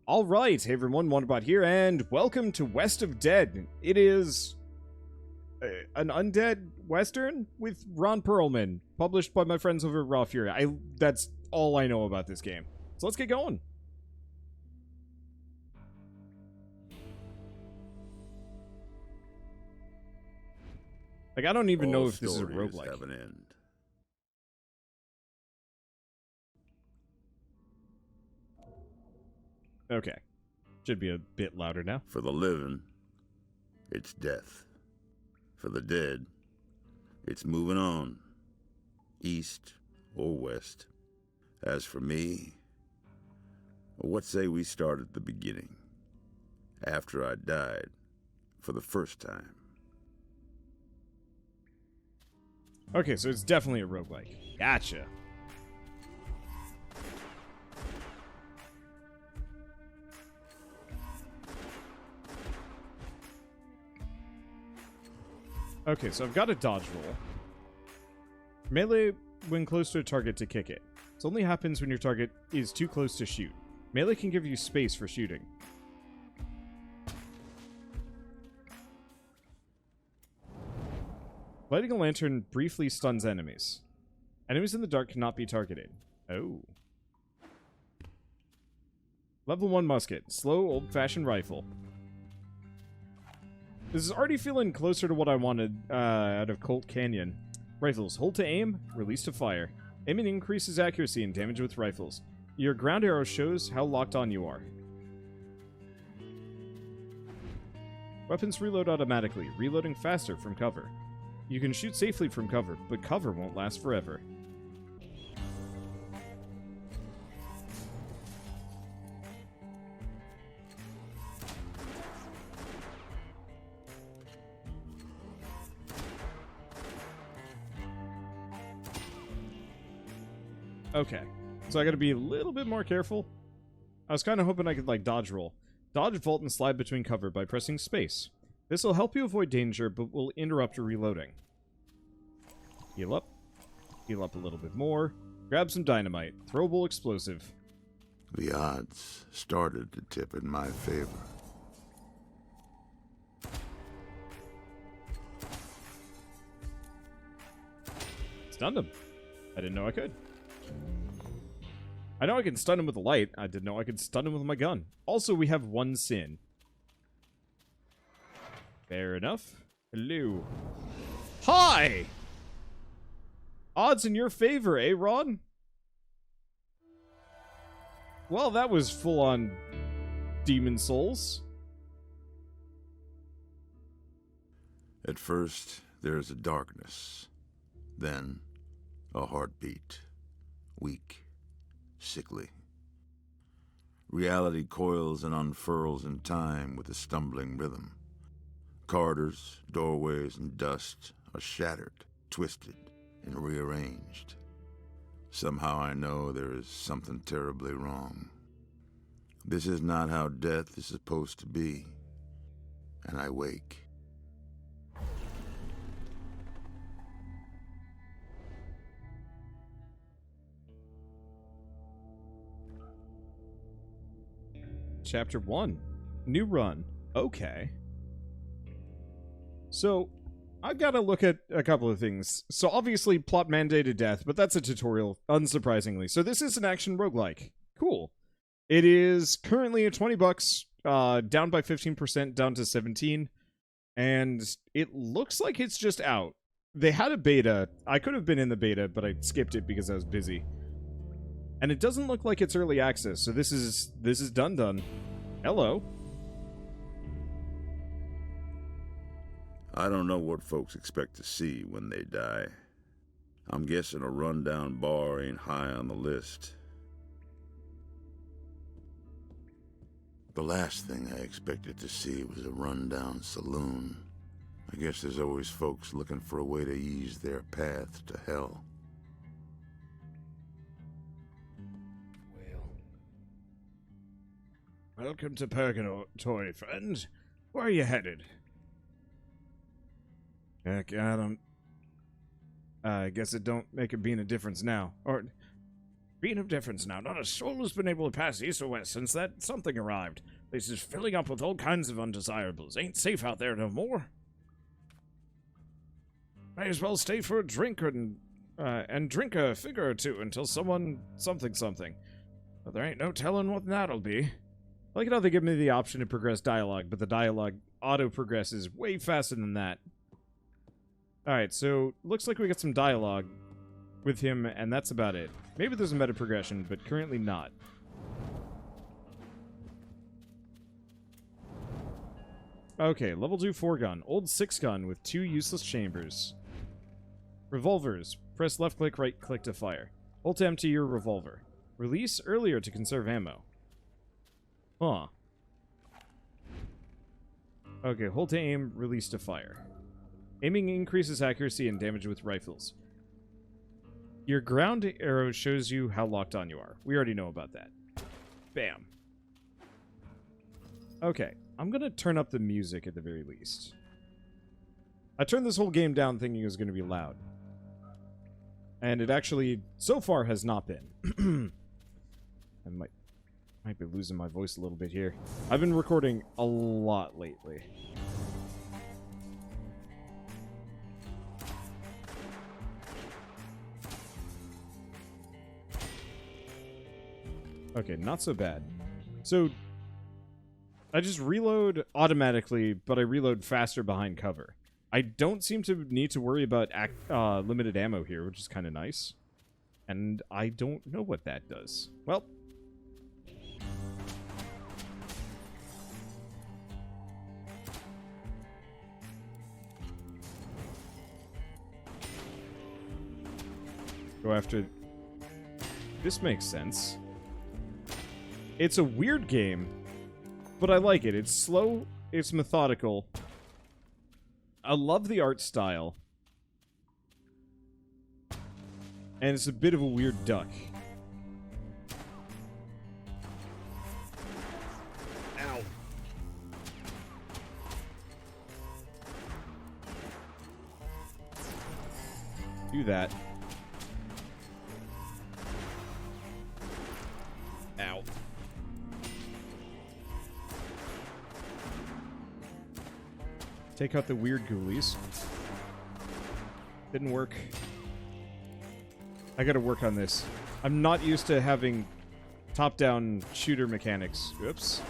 Alright, hey everyone, Wonderbot here, and welcome to West of Dead. It is an undead western with Ron Perlman, published by my friends over at Raw Fury. That's all I know about this game. So let's get going. Like, I don't even know if this is a roguelike. Have an end. Okay. Should be a bit louder now. For the living, it's death. For the dead, it's moving on, east or west. As for me, what say we start at the beginning, after I died for the first time. Okay, so it's definitely a roguelike. Gotcha. Okay, so I've got a dodge roll. Melee when close to a target to kick it. This only happens when your target is too close to shoot. Melee can give you space for shooting. Lighting a lantern briefly stuns enemies. Enemies in the dark cannot be targeted. Oh. Level 1 musket. Slow, old-fashioned rifle. This is already feeling closer to what I wanted out of Colt Canyon. Rifles. Hold to aim, release to fire. Aiming increases accuracy and damage with rifles. Your ground arrow shows how locked on you are. Weapons reload automatically, reloading faster from cover. You can shoot safely from cover, but cover won't last forever. Okay, so I gotta be a little bit more careful. I was kind of hoping I could, like, dodge roll. Dodge, vault, and slide between cover by pressing space. This will help you avoid danger, but will interrupt your reloading. Heal up. Heal up a little bit more. Grab some dynamite. Throwable explosive. The odds started to tip in my favor. Stunned him. I didn't know I could. I know I can stun him with a light. I didn't know I could stun him with my gun. Also, we have one sin. Fair enough. Hello. Hi! Odds in your favor, eh, Ron? Well, that was full-on Demon Souls. At first, there's a darkness. Then, a heartbeat. Weak. Sickly. Reality coils and unfurls in time with a stumbling rhythm. Corridors, doorways, and dust are shattered, twisted, and rearranged. Somehow I know there is something terribly wrong. This is not how death is supposed to be. And I wake. Chapter 1. New run. Okay. So, I've got to look at a couple of things. So, obviously, plot mandated death, but that's a tutorial, unsurprisingly. So, this is an action roguelike. Cool. It is currently at $20, down by 15%, down to 17. And it looks like it's just out. They had a beta. I could have been in the beta, but I skipped it because I was busy. And it doesn't look like it's early access, so this is done. Hello. I don't know what folks expect to see when they die. I'm guessing a rundown bar ain't high on the list. The last thing I expected to see was a rundown saloon. I guess there's always folks looking for a way to ease their path to hell. Welcome to Purgatory, friend. Where are you headed? Heck, I guess it don't make it being a difference now. Or, Being of difference now. Not a soul has been able to pass east or west since that something arrived. Place is filling up with all kinds of undesirables. Ain't safe out there no more. May as well stay for a drink and drink a figure or two until something. But there ain't no telling what that'll be. I like it how they give me the option to progress dialogue, but the dialogue auto-progresses way faster than that. Alright, so looks like we got some dialogue with him, and that's about it. Maybe there's a meta progression, but currently not. Okay, level 2 4-gun. Old 6-gun with 2 useless chambers. Revolvers. Press left click, right click to fire. Hold to empty your revolver. Release earlier to conserve ammo. Huh. Okay, hold to aim, release to fire. Aiming increases accuracy and damage with rifles. Your ground arrow shows you how locked on you are. We already know about that. Bam. Okay, I'm gonna turn up the music at the very least. I turned this whole game down thinking it was gonna be loud. And it actually, so far, has not been. I might be losing my voice a little bit here. I've been recording a lot lately. Okay, not so bad. So, I just reload automatically, but I reload faster behind cover. I don't seem to need to worry about limited ammo here, which is kind of nice. And I don't know what that does. Well. Go after... This makes sense. It's a weird game, but I like it. It's slow, it's methodical. I love the art style. And it's a bit of a weird duck. Ow. Do that. Ow. Take out the weird ghoulies. Didn't work. I gotta work on this. I'm not used to having top-down shooter mechanics. Oops.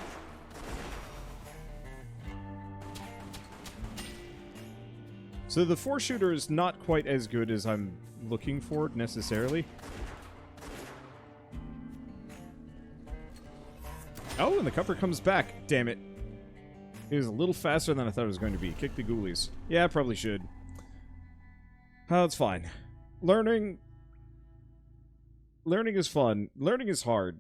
So the 4-shooter is not quite as good as I'm looking for, necessarily. Oh, and the cover comes back. Damn it. It was a little faster than I thought it was going to be. Kick the ghoulies. Yeah, I probably should. Oh, it's fine. Learning is fun. Learning is hard.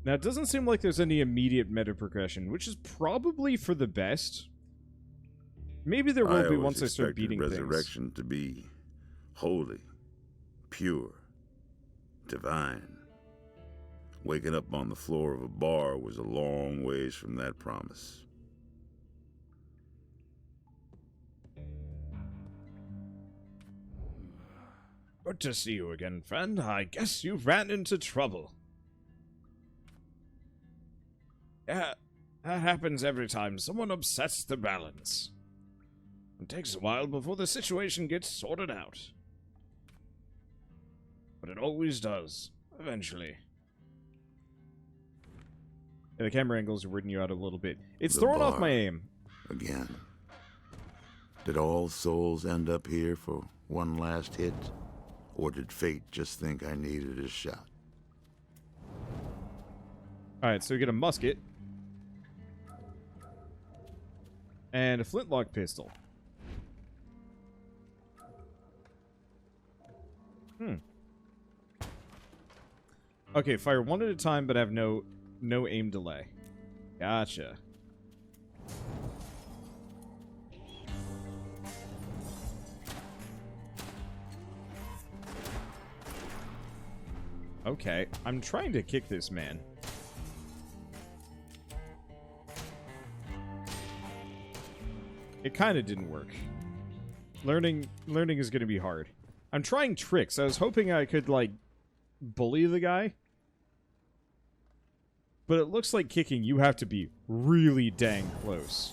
Now, it doesn't seem like there's any immediate meta progression, which is probably for the best. Maybe there will be once I start beating things. Resurrection to be holy, pure, divine. Waking up on the floor of a bar was a long ways from that promise. Good to see you again, friend. I guess you ran into trouble. Yeah, that happens every time someone upsets the balance. It takes a while before the situation gets sorted out. But it always does, eventually. Yeah, the camera angles are weirding you out a little bit. It's throwing off my aim. Again. Did all souls end up here for one last hit? Or did fate just think I needed a shot? Alright, so we get a musket. And a flintlock pistol. Okay, fire one at a time, but have no aim delay. Gotcha. Okay, I'm trying to kick this man. It kind of didn't work. Learning is going to be hard. I'm trying tricks. I was hoping I could, like, bully the guy. But it looks like kicking, you have to be really dang close.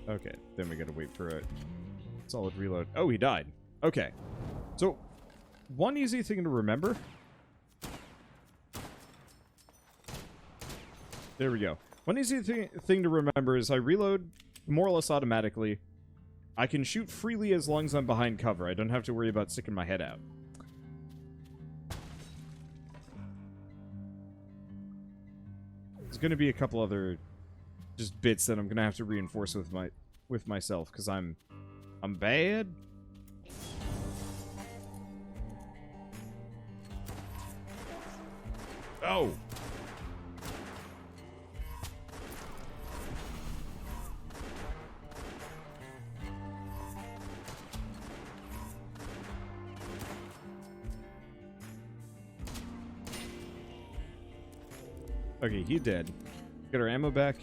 Okay, then we gotta wait for a solid reload. Oh, he died. Okay. So, one easy thing to remember. There we go. One easy thing to remember is I reload more or less automatically. I can shoot freely as long as I'm behind cover. I don't have to worry about sticking my head out. There's going to be a couple other just bits that I'm going to have to reinforce with myself because I'm bad. Oh. Okay, he dead. Get our ammo back.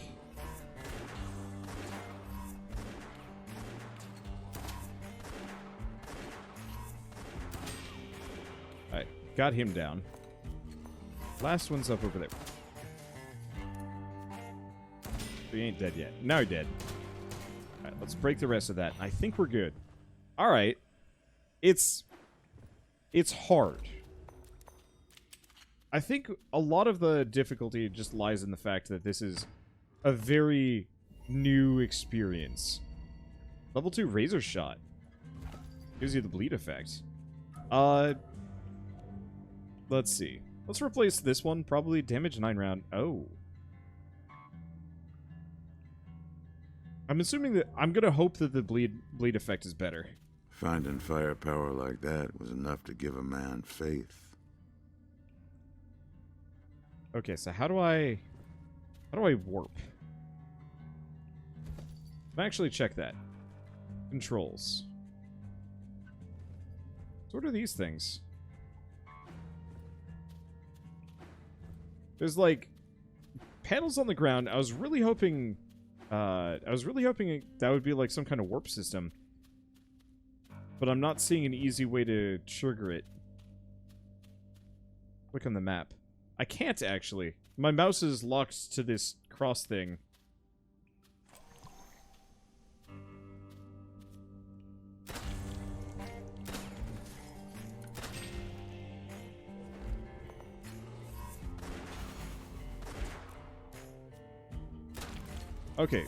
Alright, got him down. Last one's up over there. He ain't dead yet. Now he's dead. Alright, let's break the rest of that. I think we're good. Alright. It's hard. I think a lot of the difficulty just lies in the fact that this is a very new experience. Level 2 Razor Shot. Gives you the bleed effect. Let's see. Let's replace this one. Probably damage 9 round. Oh. I'm assuming that... I'm gonna hope that the bleed effect is better. Finding firepower like that was enough to give a man faith. Okay, so how do I warp? I'll actually check that. Controls. So what are these things? There's like panels on the ground. I was really hoping that would be like some kind of warp system. But I'm not seeing an easy way to trigger it. Click on the map. I can't, actually. My mouse is locked to this cross thing. Okay.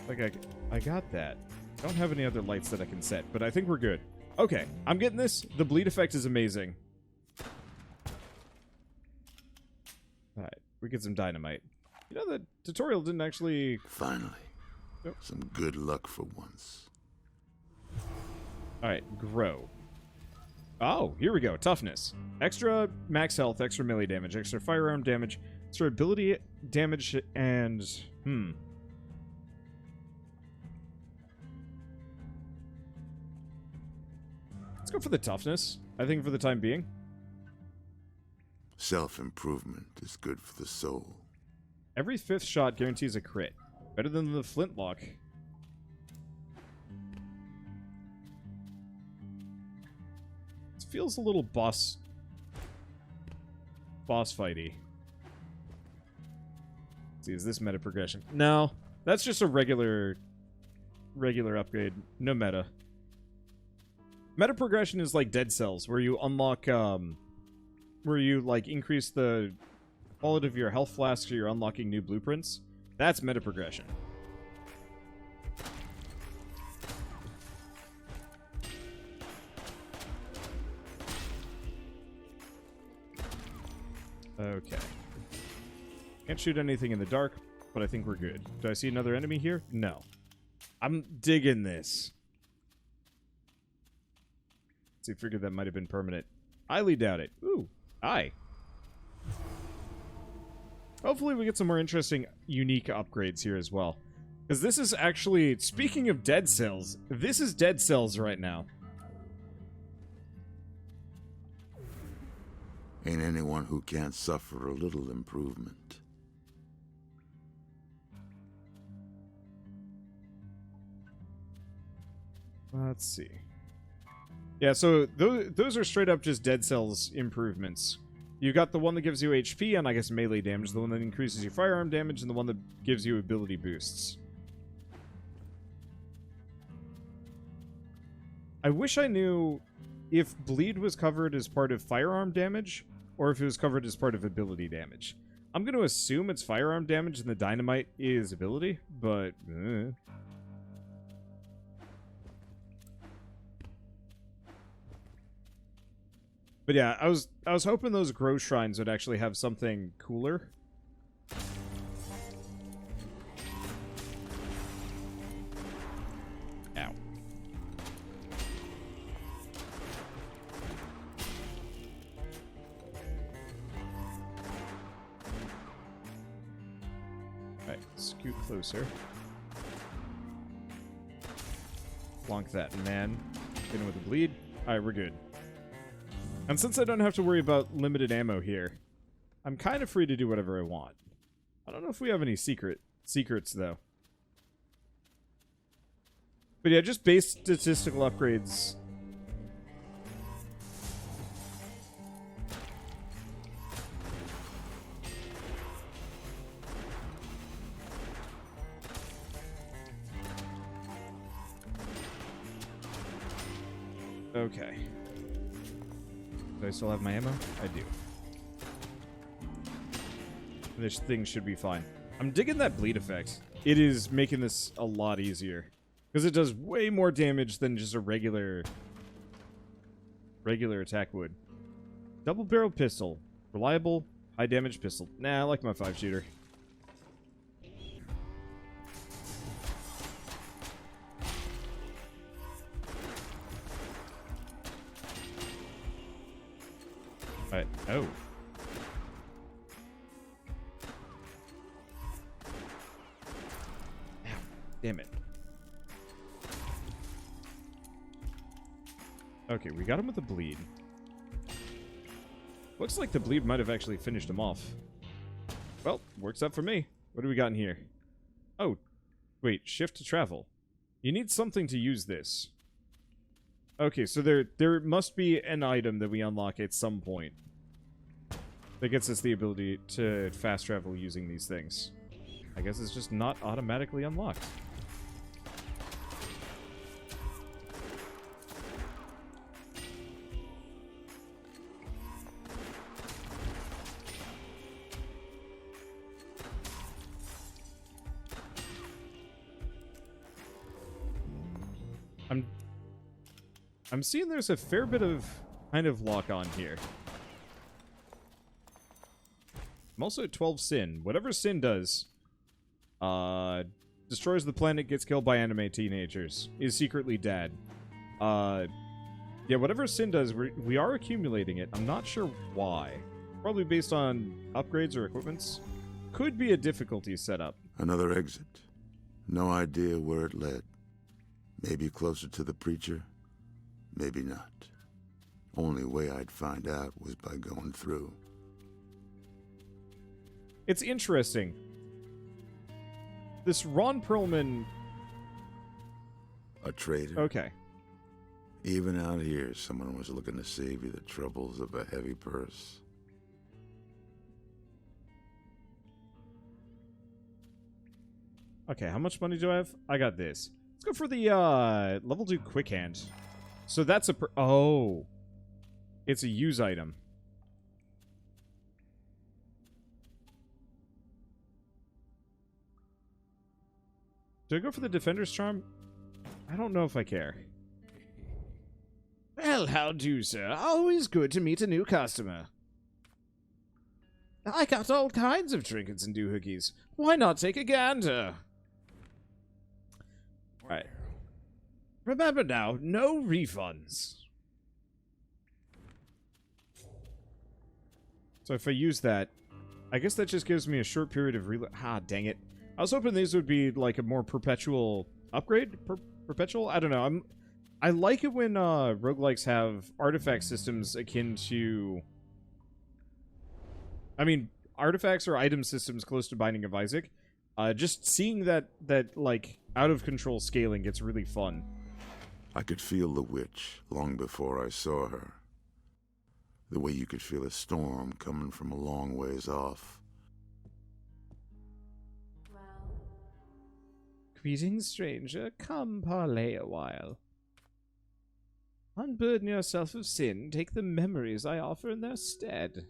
Like, I got that. I don't have any other lights that I can set, but I think we're good. Okay, I'm getting this. The bleed effect is amazing. Alright, we get some dynamite. You know, the tutorial didn't actually... Finally. Nope. Some good luck for once. Alright, grow. Oh, here we go. Toughness. Extra max health, extra melee damage, extra firearm damage, extra ability damage, and... Let's go for the toughness, I think, for the time being. Self-improvement is good for the soul. Every 5th shot guarantees a crit. Better than the flintlock. It feels a little boss fighty. Let's see, is this meta progression? No, that's just a regular upgrade. No meta. Meta progression is like Dead Cells, where you unlock, where you, like, increase the quality of your health flasks or you're unlocking new blueprints. That's meta progression. Okay. Can't shoot anything in the dark, but I think we're good. Do I see another enemy here? No. I'm digging this. See, figured that might have been permanent. Highly doubt it. Ooh, aye. Hopefully we get some more interesting, unique upgrades here as well. Because this is actually, speaking of dead cells, this is dead cells right now. Ain't anyone who can't suffer a little improvement. Let's see. Yeah, so those are straight up just dead cells improvements. You got the one that gives you HP and I guess melee damage, the one that increases your firearm damage, and the one that gives you ability boosts. I wish I knew if bleed was covered as part of firearm damage or if it was covered as part of ability damage. I'm going to assume it's firearm damage and the dynamite is ability, but... But yeah, I was hoping those grow shrines would actually have something cooler. Ow. Alright, scoot closer. Plonk that man. Get him with the bleed. Alright, we're good. And since I don't have to worry about limited ammo here, I'm kind of free to do whatever I want. I don't know if we have any secrets, though. But yeah, just base statistical upgrades. Okay. Do I still have my ammo? I do. This thing should be fine. I'm digging that bleed effect. It is making this a lot easier. Because it does way more damage than just a regular attack would. Double barrel pistol. Reliable, high damage pistol. Nah, I like my 5-shooter. Alright, oh. Ow, damn it. Okay, we got him with the bleed. Looks like the bleed might have actually finished him off. Well, works out for me. What do we got in here? Oh, wait, shift to travel. You need something to use this. Okay, so there must be an item that we unlock at some point that gets us the ability to fast travel using these things. I guess it's just not automatically unlocked. I'm seeing there's a fair bit of kind of lock on here. I'm also at 12 sin. Whatever sin does, destroys the planet, gets killed by anime teenagers, is secretly dead. Yeah, whatever sin does, we are accumulating it. I'm not sure why. Probably based on upgrades or equipments. Could be a difficulty setup. Another exit. No idea where it led. Maybe closer to the preacher. Maybe not. Only way I'd find out was by going through. It's interesting. This Ron Perlman... A traitor? Okay. Even out here, someone was looking to save you the troubles of a heavy purse. Okay, how much money do I have? I got this. Let's go for the level 2 quick hand. So that's a oh. It's a use item. Do I go for the Defender's Charm? I don't know if I care. Well, how do, sir? Always good to meet a new customer. I got all kinds of trinkets and doohickeys. Why not take a gander? Right. Remember now, no refunds. So if I use that, I guess that just gives me a short period of reload. Ah, dang it. I was hoping these would be like a more perpetual upgrade. Perpetual? I don't know. I like it when roguelikes have artifact systems akin to... I mean, artifacts or item systems close to Binding of Isaac. Just seeing that like out-of-control scaling gets really fun. I could feel the witch long before I saw her. The way you could feel a storm coming from a long ways off. Greetings, stranger. Come parley a while. Unburden yourself of sin. Take the memories I offer in their stead.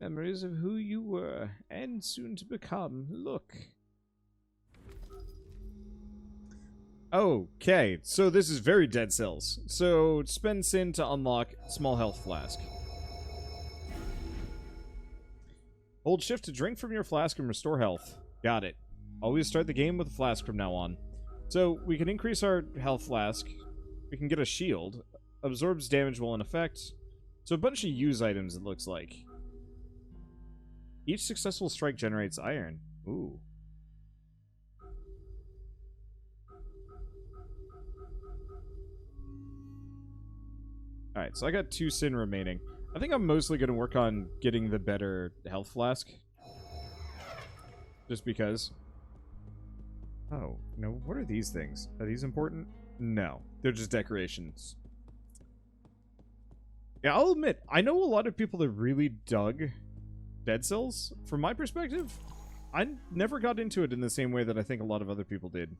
Memories of who you were, and soon to become. Look. Okay, so this is very Dead Cells. So, spend sin to unlock small health flask. Hold shift to drink from your flask and restore health. Got it. Always start the game with a flask from now on. So, we can increase our health flask. We can get a shield. Absorbs damage while in effect. So a bunch of use items, it looks like. Each successful strike generates iron. Ooh. Alright, so I got 2 sin remaining. I think I'm mostly going to work on getting the better health flask. Just because. Oh, no, what are these things? Are these important? No, they're just decorations. Yeah, I'll admit, I know a lot of people that really dug Dead Cells. From my perspective, I never got into it in the same way that I think a lot of other people did.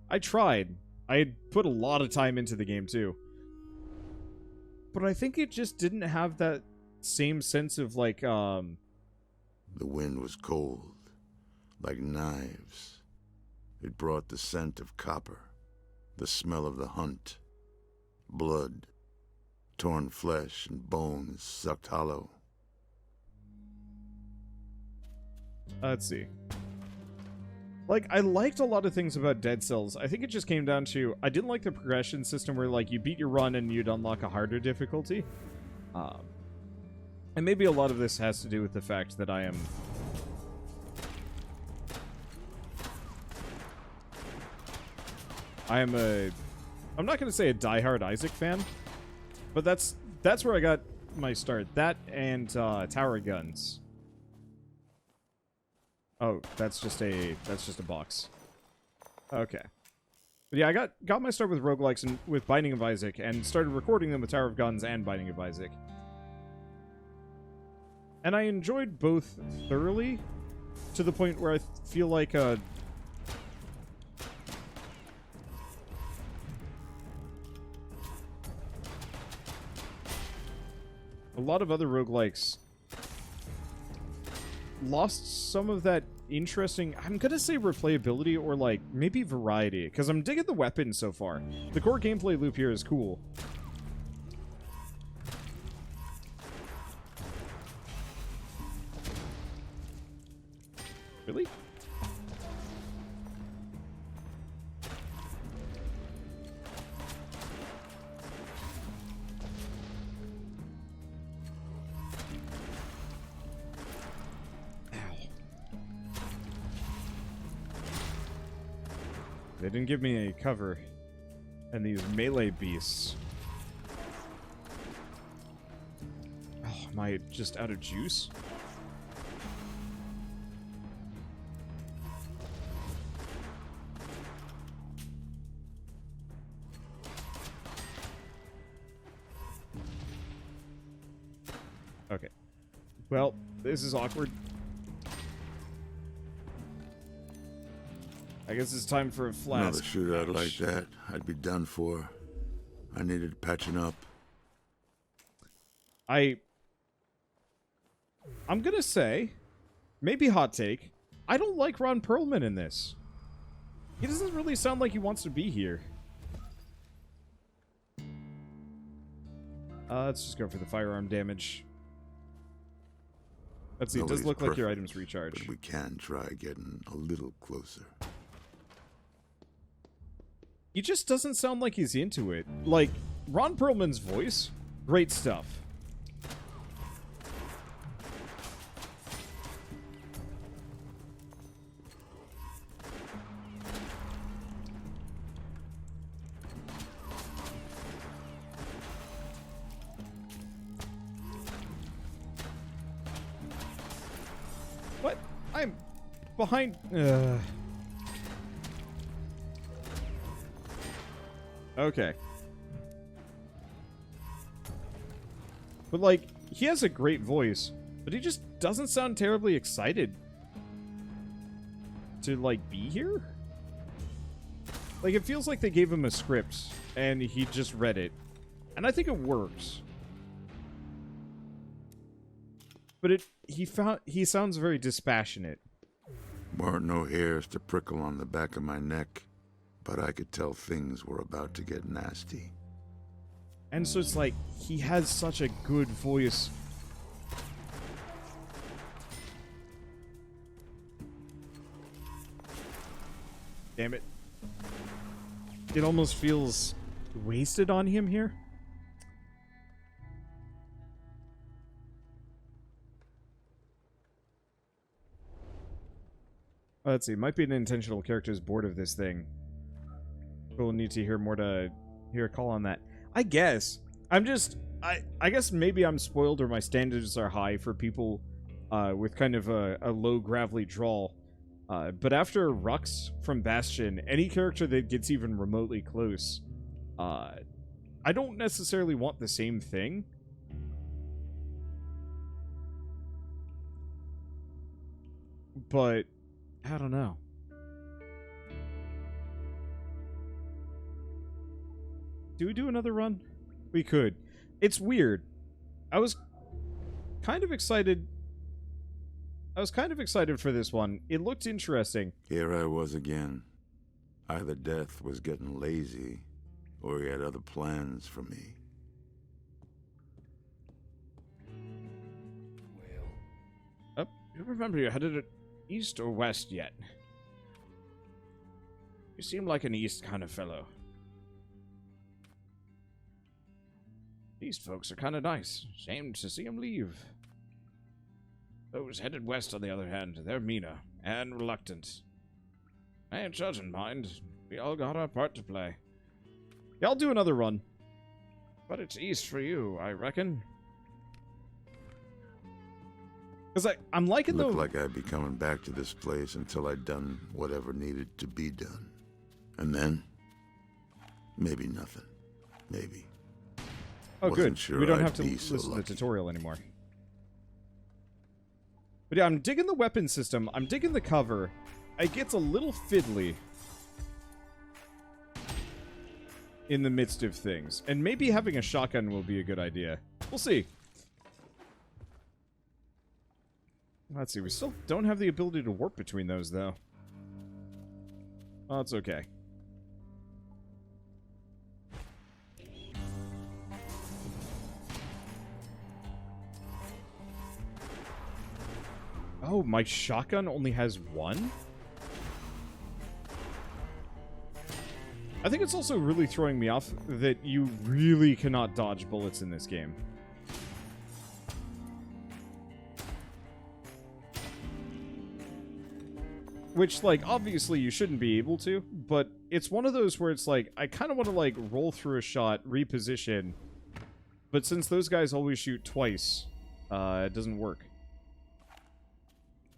I tried. I had put a lot of time into the game, too. But I think it just didn't have that same sense of, like, The wind was cold, like knives. It brought the scent of copper, the smell of the hunt, blood, torn flesh and bones sucked hollow. Let's see. Like, I liked a lot of things about Dead Cells. I think it just came down to, I didn't like the progression system where, like, you beat your run and you'd unlock a harder difficulty. And maybe a lot of this has to do with the fact that I'm I'm not going to say a diehard Isaac fan, but that's where I got my start. That and tower guns. Oh, that's just a box. Okay. But yeah, I got my start with roguelikes and with Binding of Isaac and started recording them with Tower of Guns and Binding of Isaac. And I enjoyed both thoroughly to the point where I feel like a lot of other roguelikes lost some of that interesting, I'm gonna say replayability or like maybe variety, because I'm digging the weapons so far. The core gameplay loop here is cool. Really? They didn't give me a cover. And these melee beasts. Oh, am I just out of juice? Okay. Well, this is awkward. I guess it's time for a flask. Another shootout like that, I'd be done for. I needed patching up. I'm gonna say, maybe hot take, I don't like Ron Perlman in this. He doesn't really sound like he wants to be here. Let's just go for the firearm damage. Let's see, it does look like your items recharge. But we can try getting a little closer. He just doesn't sound like he's into it. Like, Ron Perlman's voice, great stuff. behind... Okay. But, like, he has a great voice, but he just doesn't sound terribly excited to, like, be here? Like, it feels like they gave him a script, and he just read it. And I think it works. But he sounds very dispassionate. Weren't no hairs to prickle on the back of my neck, but I could tell things were about to get nasty. And so it's like, he has such a good voice. Damn it. It almost feels wasted on him here. Let's see. Might be an intentional character's bored of this thing. We'll need to hear more to hear a call on that. I guess. I'm just... I guess maybe I'm spoiled or my standards are high for people with kind of a low gravelly drawl. But after Rux from Bastion, any character that gets even remotely close, I don't necessarily want the same thing. But... I don't know. Do we do another run? We could. It's weird. I was kind of excited for this one. It looked interesting. Here I was again. Either Death was getting lazy, or he had other plans for me. Oh, you remember you headed east or west yet? You seem like an east kind of fellow. East folks are kind of nice. Shame to see them leave. Those headed west, on the other hand, they're meaner and reluctant. I ain't judging, mind. We all got our part to play. Yeah, I'll do another run. But it's east for you, I reckon. Because I'm liking the... Looked like I'd be coming back to this place until I'd done whatever needed to be done. And then, maybe nothing. Maybe. Oh, Wasn't good. sure We don't I'd have to be so listen to the lucky. tutorial anymore. But yeah, I'm digging the weapon system. I'm digging the cover. It gets a little fiddly in the midst of things. And maybe having a shotgun will be a good idea. We'll see. Let's see. We still don't have the ability to warp between those, though. Oh, it's okay. Oh, my shotgun only has one? I think it's also really throwing me off that you really cannot dodge bullets in this game. Which, like, obviously you shouldn't be able to, but it's one of those where it's like, I kind of want to, like, roll through a shot, reposition, but since those guys always shoot twice, it doesn't work.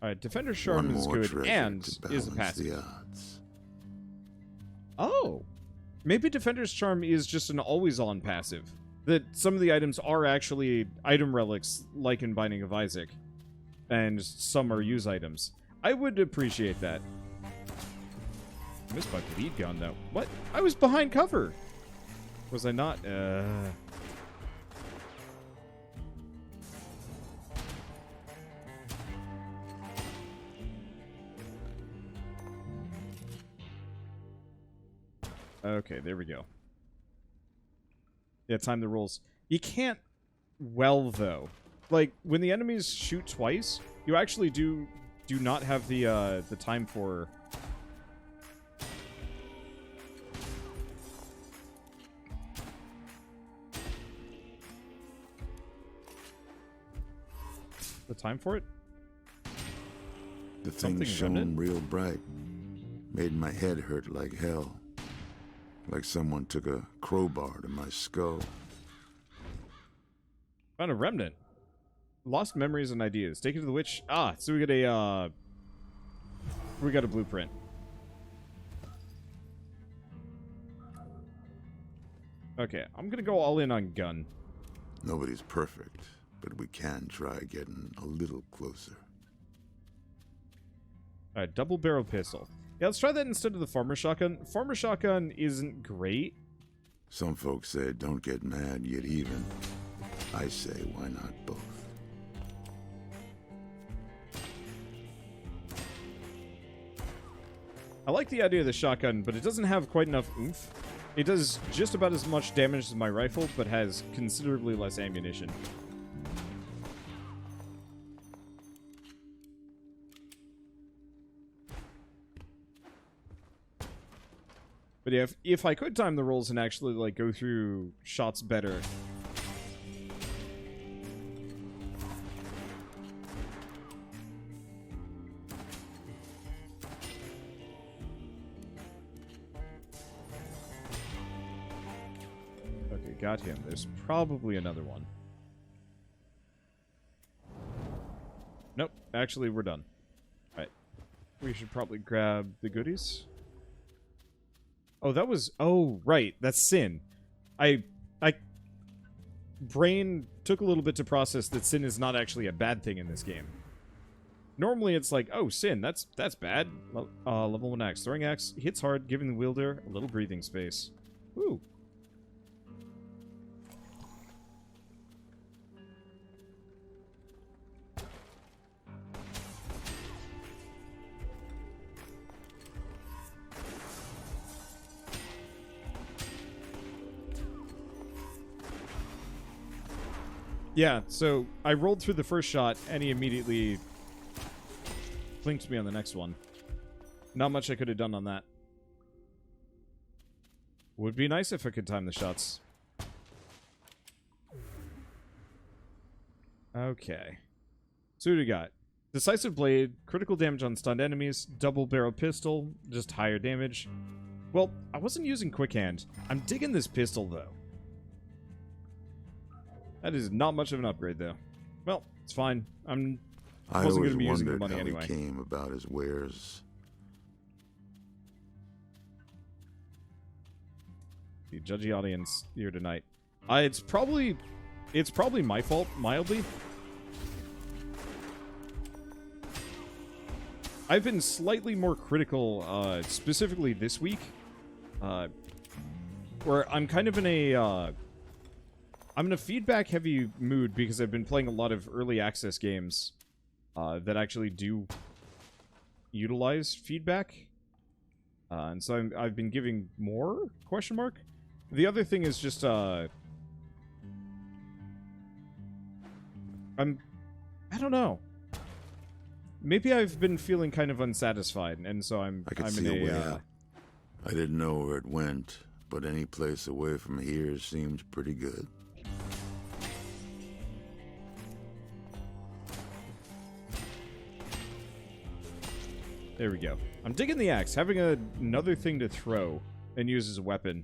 Alright, Defender's Charm is good, and is a passive. Oh! Maybe Defender's Charm is just an always-on passive. That some of the items are actually item relics, like in Binding of Isaac, and some are use items. I would appreciate that. I missed my bleed gun, though. What? I was behind cover! Was I not? Okay, there we go. Yeah, time the rolls. You can't well, though. Like, when the enemies shoot twice, you actually do not have the time for... The time for it? The thing shone real bright. Made my head hurt like hell. Like someone took a crowbar to my skull. Found a remnant. Lost memories and ideas. Take it to the witch. Ah, so we get a We got a blueprint. Okay, I'm gonna go all in on gun. Nobody's perfect, but we can try getting a little closer. Alright, double barrel pistol. Yeah, let's try that instead of the farmer shotgun. Farmer shotgun isn't great. Some folks say don't get mad, get even. I say, why not both? I like the idea of the shotgun, but it doesn't have quite enough oomph. It does just about as much damage as my rifle, but has considerably less ammunition. But yeah, if I could time the rolls and actually, like, go through shots better... Okay, got him. There's probably another one. Nope, actually, we're done. Alright. We should probably grab the goodies. Oh, that was... Oh, right. That's sin. Brain took a little bit to process that sin is not actually a bad thing in this game. Normally, it's like, oh, sin, that's bad. Level 1 axe. Throwing axe hits hard, giving the wielder a little breathing space. Ooh. Yeah, so I rolled through the first shot, and he immediately blinked me on the next one. Not much I could have done on that. Would be nice if I could time the shots. Okay. So what do we got? Decisive Blade, critical damage on stunned enemies, double barrel pistol, just higher damage. Well, I wasn't using quick hand. I'm digging this pistol, though. That is not much of an upgrade, though. Well, it's fine. I wasn't going to be using the money anyway. He came about his wares. The judgy audience here tonight. It's probably my fault, mildly. I've been slightly more critical, specifically this week, where I'm kind of in a. I'm in a feedback-heavy mood because I've been playing a lot of early access games that actually do utilize feedback. And so I've been giving more? Question mark? The other thing is just, I don't know. Maybe I've been feeling kind of unsatisfied, and so I'm in a... I didn't know where it went, but any place away from here seemed pretty good. There we go. I'm digging the axe. Having another thing to throw and use as a weapon.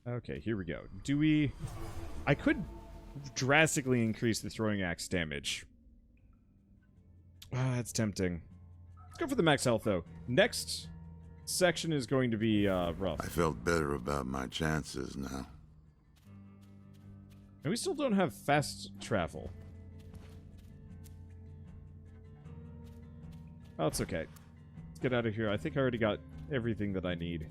Okay, here we go. Do we... I could drastically increase the throwing axe damage. Ah, that's tempting. Let's go for the max health, though. Next section is going to be rough. I felt better about my chances now. And we still don't have fast travel. Oh, it's okay. Let's get out of here. I think I already got everything that I need.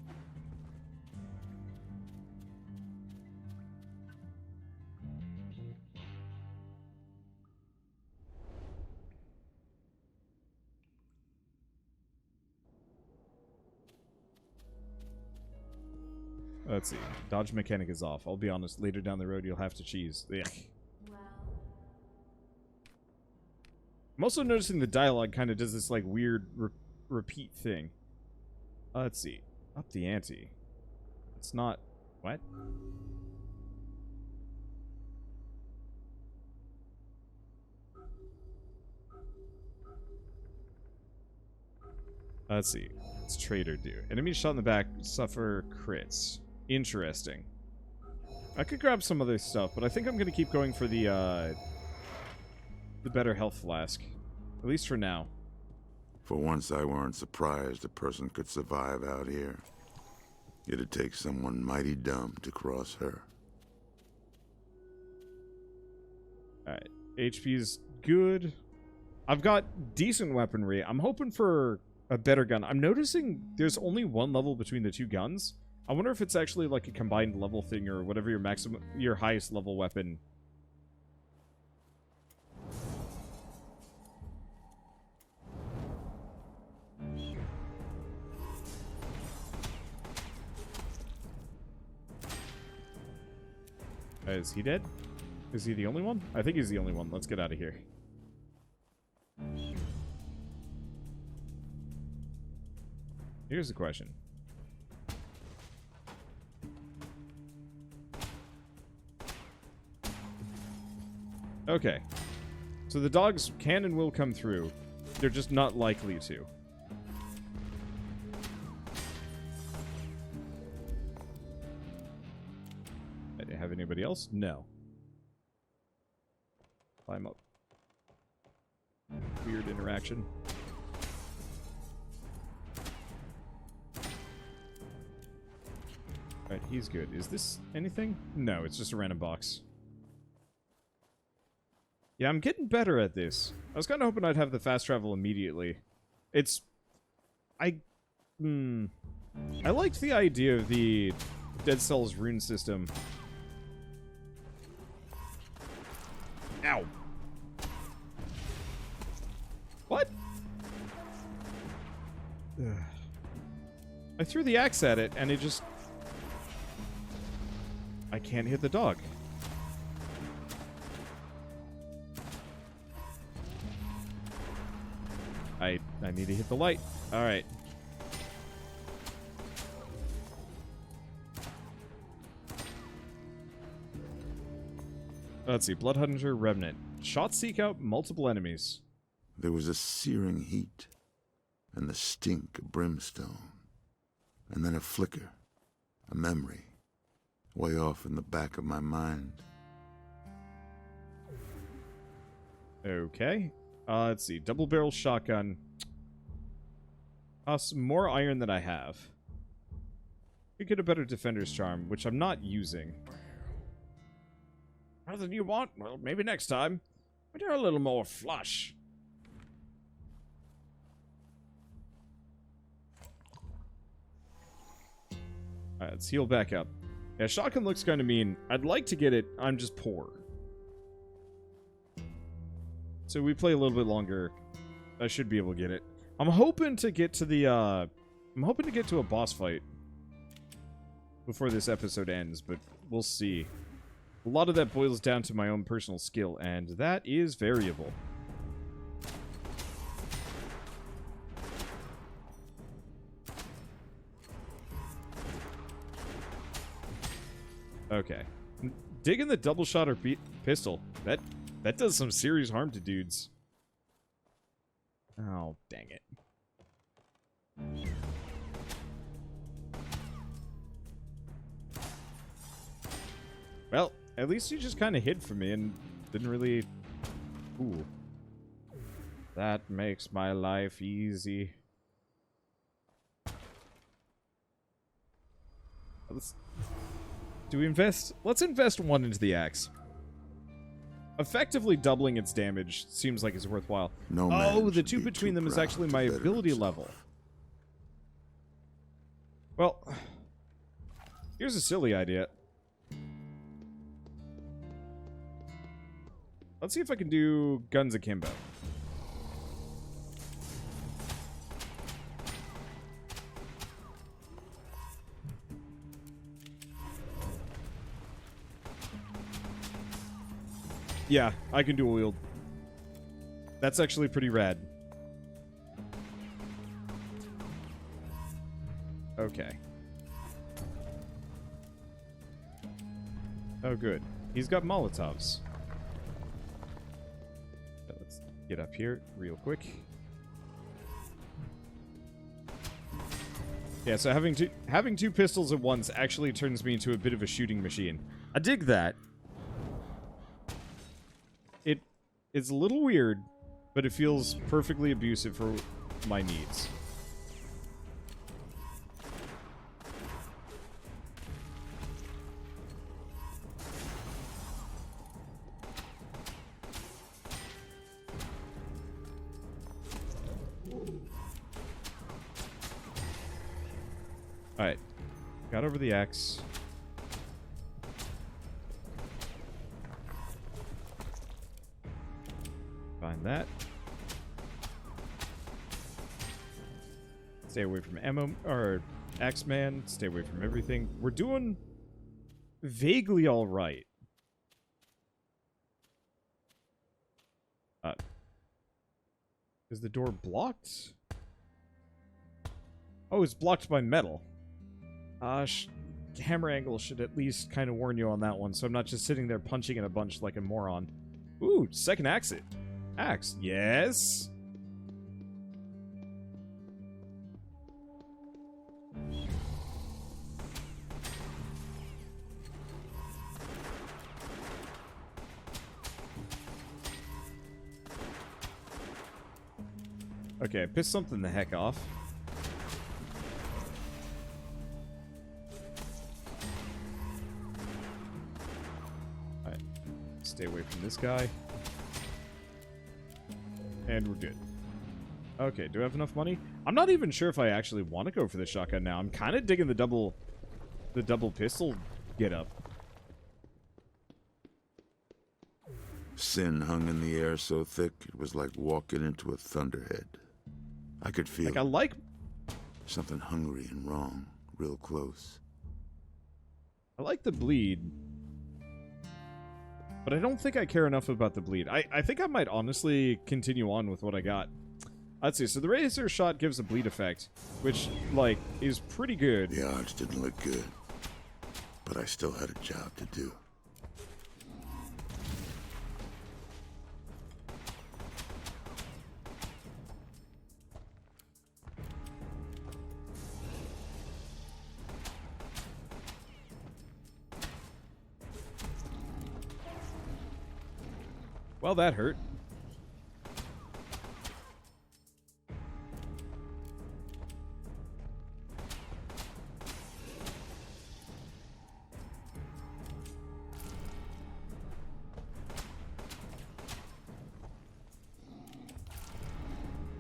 Let's see. Dodge mechanic is off. I'll be honest, later down the road you'll have to cheese. Ugh. I'm also noticing the dialogue kind of does this, like, weird repeat thing. Let's see. Up the ante. It's not... What? Let's see. What's Trader do? Enemies shot in the back suffer crits. Interesting. I could grab some other stuff, but I think I'm going to keep going for the better health flask. At least for now. For once, I weren't surprised a person could survive out here. It'd take someone mighty dumb to cross her. Alright. HP's good. I've got decent weaponry. I'm hoping for a better gun. I'm noticing there's only one level between the two guns. I wonder if it's actually like a combined level thing or whatever your highest level weapon. Is he dead? Is he the only one? I think he's the only one. Let's get out of here. Here's the question. Okay. So the dogs can and will come through. They're just not likely to. I didn't have anybody else? No. Climb up. Weird interaction. Alright, he's good. Is this anything? No, it's just a random box. Yeah, I'm getting better at this. I was kind of hoping I'd have the fast travel immediately. I liked the idea of the Dead Cells rune system. Ow. What? Ugh. I threw the axe at it, and it just... I can't hit the dog. I need to hit the light. Alright. Let's see. Bloodhunter Remnant. Shots seek out multiple enemies. There was a searing heat, and the stink of brimstone, and then a flicker, a memory, way off in the back of my mind. Okay. Let's see. Double barrel shotgun. Costs more iron than I have. Could get a better defender's charm, which I'm not using. Nothing you want? Well, maybe next time. But you're a little more flush. Alright, let's heal back up. Yeah, shotgun looks kind of mean. I'd like to get it. I'm just poor. So we play a little bit longer. I should be able to get it. I'm hoping to get to the, I'm hoping to get to a boss fight before this episode ends, but we'll see. A lot of that boils down to my own personal skill, and that is variable. Okay. Digging the double shot or pistol. That does some serious harm to dudes. Oh, dang it. Well, at least you just kind of hid from me and didn't really... Ooh. That makes my life easy. Do we invest? Let's invest one into the axe. Effectively doubling its damage seems like it's worthwhile. No oh, the two between them is actually my ability level. Well, here's a silly idea. Let's see if I can do guns akimbo. Yeah, I can dual wield. That's actually pretty rad. Okay. Oh, good. He's got Molotovs. Let's get up here real quick. Yeah, so having two pistols at once actually turns me into a bit of a shooting machine. I dig that. It's a little weird, but it feels perfectly abusive for my needs. Alright. Got over the axe. Find that. Stay away from ammo, or Axeman. Stay away from everything. We're doing vaguely alright. Is the door blocked? Oh, it's blocked by metal. Hammer angle should at least kind of warn you on that one, so I'm not just sitting there punching in a bunch like a moron. Ooh, second axe. Axe, yes. Okay, I pissed something the heck off. Alright. Stay away from this guy. And we're good. Okay, do I have enough money? I'm not even sure if I actually want to go for the shotgun now. I'm kind of digging the double pistol get up. Sin hung in the air so thick it was like walking into a thunderhead. I could feel something hungry and wrong, real close. I like the bleed, but I don't think I care enough about the bleed. I think I might honestly continue on with what I got. Let's see, so the razor shot gives a bleed effect, which, like, is pretty good. The odds didn't look good, but I still had a job to do. Well, that hurt.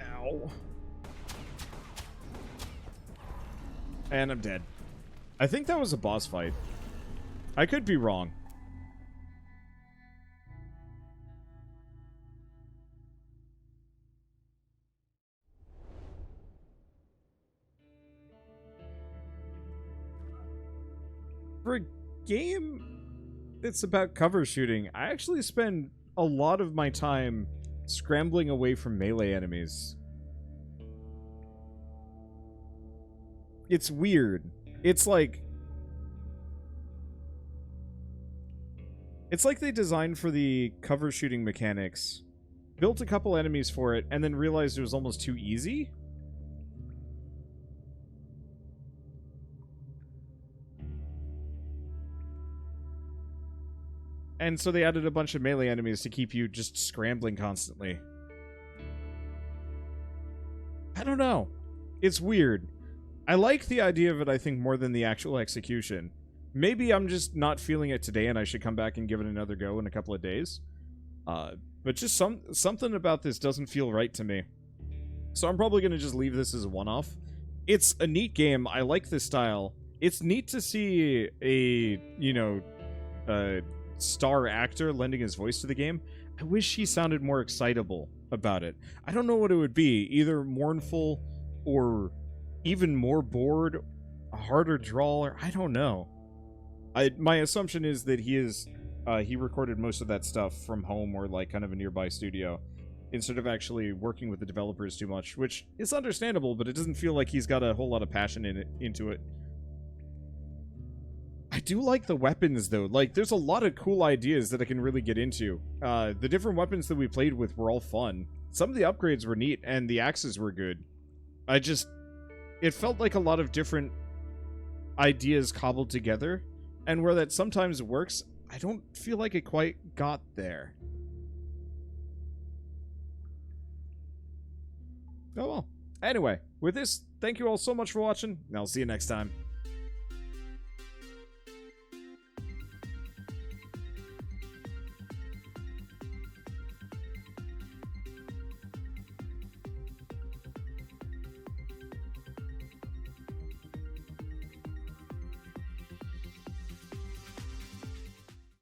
Ow. And I'm dead. I think that was a boss fight. I could be wrong. For a game that's about cover shooting, I actually spend a lot of my time scrambling away from melee enemies. It's weird. It's like they designed for the cover shooting mechanics, built a couple enemies for it, and then realized it was almost too easy. And so they added a bunch of melee enemies to keep you just scrambling constantly. I don't know. It's weird. I like the idea of it, I think, more than the actual execution. Maybe I'm just not feeling it today and I should come back and give it another go in a couple of days. But just something about this doesn't feel right to me. So I'm probably going to just leave this as a one-off. It's a neat game. I like this style. It's neat to see a, star actor lending his voice to the game. I wish he sounded more excitable about it. I don't know what it would be. Either mournful or even more bored, a harder drawl, or I don't know. My assumption is that he recorded most of that stuff from home or like kind of a nearby studio instead of actually working with the developers too much, which is understandable, but it doesn't feel like he's got a whole lot of passion into it. I do like the weapons, though. Like, there's a lot of cool ideas that I can really get into. The different weapons that we played with were all fun. Some of the upgrades were neat, and the axes were good. It felt like a lot of different ideas cobbled together, and where that sometimes works, I don't feel like it quite got there. Oh well. Anyway, with this, thank you all so much for watching, and I'll see you next time.